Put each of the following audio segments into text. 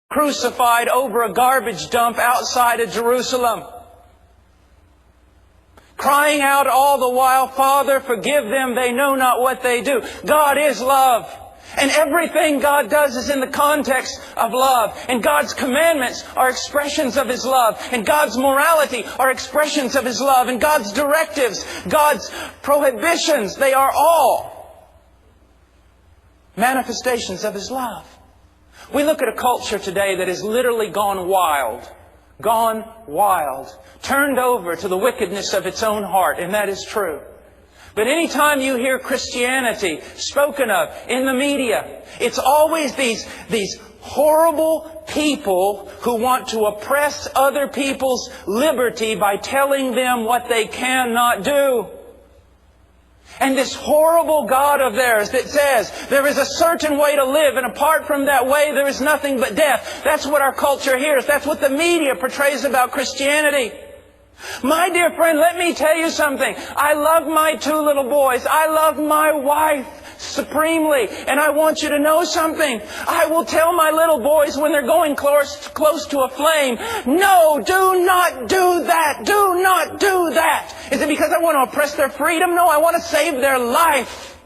crucified over a garbage dump outside of Jerusalem, crying out all the while, "Father, forgive them, they know not what they do." God is love. And everything God does is in the context of love. And God's commandments are expressions of His love. And God's morality are expressions of His love. And God's directives, God's prohibitions, they are all manifestations of His love. We look at a culture today that has literally gone wild, turned over to the wickedness of its own heart, and that is true. But anytime you hear Christianity spoken of in the media, it's always these horrible people who want to oppress other people's liberty by telling them what they cannot do. And this horrible God of theirs that says there is a certain way to live, and apart from that way there is nothing but death. That's what our culture hears. That's what the media portrays about Christianity. My dear friend, let me tell you something. I love my 2 little boys. I love my wife supremely. And I want you to know something. I will tell my little boys when they're going close to a flame, "No, do not do that. Do not do that." Is it because I want to oppress their freedom? No, I want to save their life.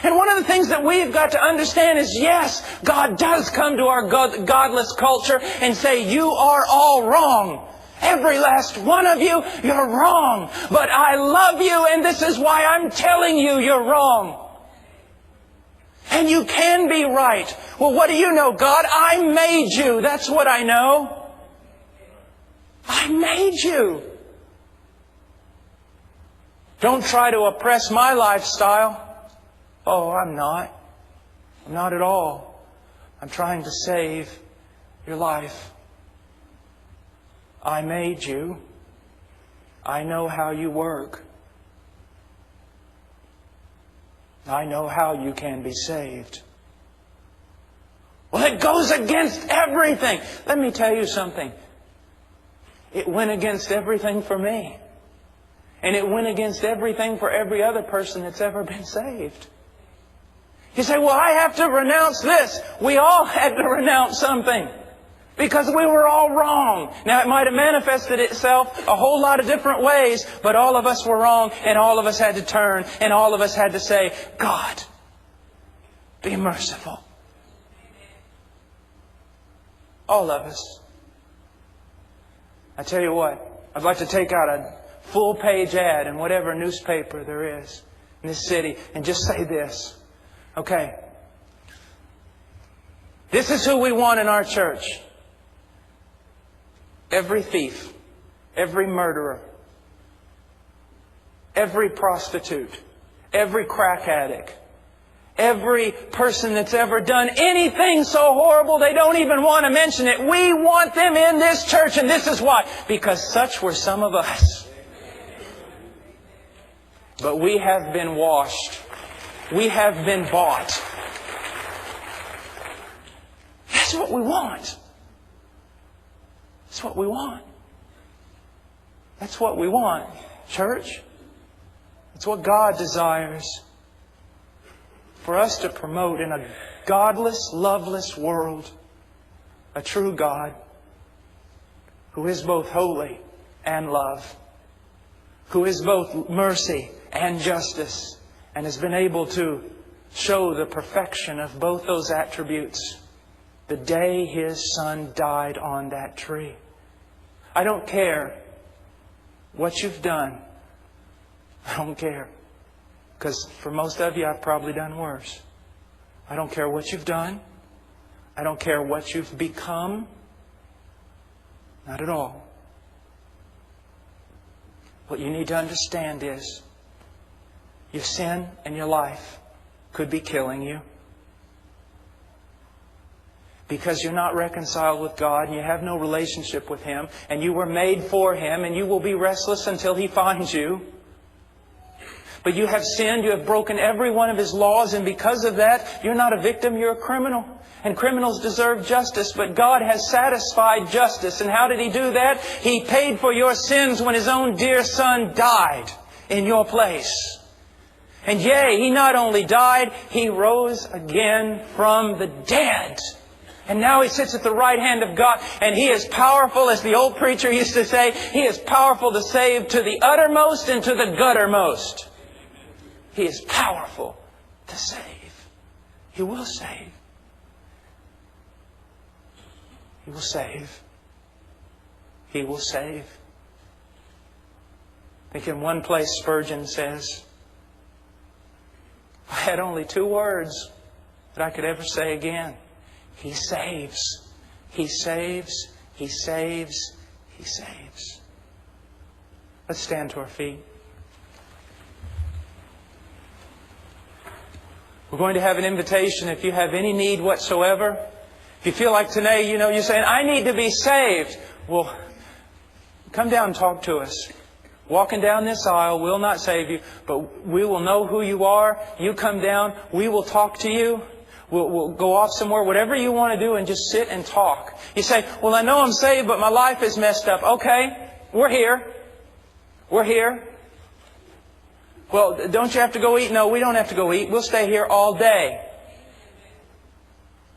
And one of the things that we've got to understand is, yes, God does come to our godless culture and say, "You are all wrong. Every last one of you, you're wrong. But I love you, and this is why I'm telling you you're wrong. And you can be right." Well, what do you know, God? I made you. That's what I know. I made you. Don't try to oppress my lifestyle. Oh, I'm not. I'm not at all. I'm trying to save your life. I made you. I know how you work. I know how you can be saved. Well, it goes against everything. Let me tell you something. It went against everything for me. And it went against everything for every other person that's ever been saved. You say, "Well, I have to renounce this." We all had to renounce something. Because we were all wrong. Now, it might have manifested itself a whole lot of different ways, but all of us were wrong, and all of us had to turn, and all of us had to say, "God, be merciful." All of us. I tell you what, I'd like to take out a full-page ad in whatever newspaper there is in this city and just say this. Okay. This is who we want in our church. Every thief, every murderer, every prostitute, every crack addict, every person that's ever done anything so horrible they don't even want to mention it. We want them in this church, and this is why. Because such were some of us. But we have been washed. We have been bought. That's what we want. That's what we want. That's what we want, church. It's what God desires for us to promote in a godless, loveless world. A true God who is both holy and love, who is both mercy and justice, and has been able to show the perfection of both those attributes the day His Son died on that tree. I don't care what you've done. I don't care. Because for most of you, I've probably done worse. I don't care what you've done. I don't care what you've become. Not at all. What you need to understand is your sin and your life could be killing you. Because you're not reconciled with God and you have no relationship with Him, and you were made for Him, and you will be restless until He finds you. But you have sinned, you have broken every one of His laws, and because of that, you're not a victim, you're a criminal. And criminals deserve justice, but God has satisfied justice. And how did He do that? He paid for your sins when His own dear Son died in your place. And yea, He not only died, He rose again from the dead. And now He sits at the right hand of God, and He is powerful, as the old preacher used to say, He is powerful to save to the uttermost and to the guttermost. He is powerful to save. He will save. He will save. He will save. I think in one place Spurgeon says, I had only 2 words that I could ever say again. He saves. He saves. He saves. He saves. Let's stand to our feet. We're going to have an invitation. If you have any need whatsoever, if you feel like today, you're saying, I need to be saved. Well, come down and talk to us. Walking down this aisle will not save you, but we will know who you are. You come down, we will talk to you. We'll go off somewhere, whatever you want to do, and just sit and talk. You say, well, I know I'm saved, but my life is messed up. Okay, we're here. We're here. Well, don't you have to go eat? No, we don't have to go eat. We'll stay here all day.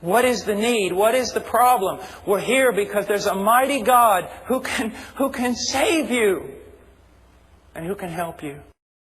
What is the need? What is the problem? We're here because there's a mighty God who can save you and who can help you.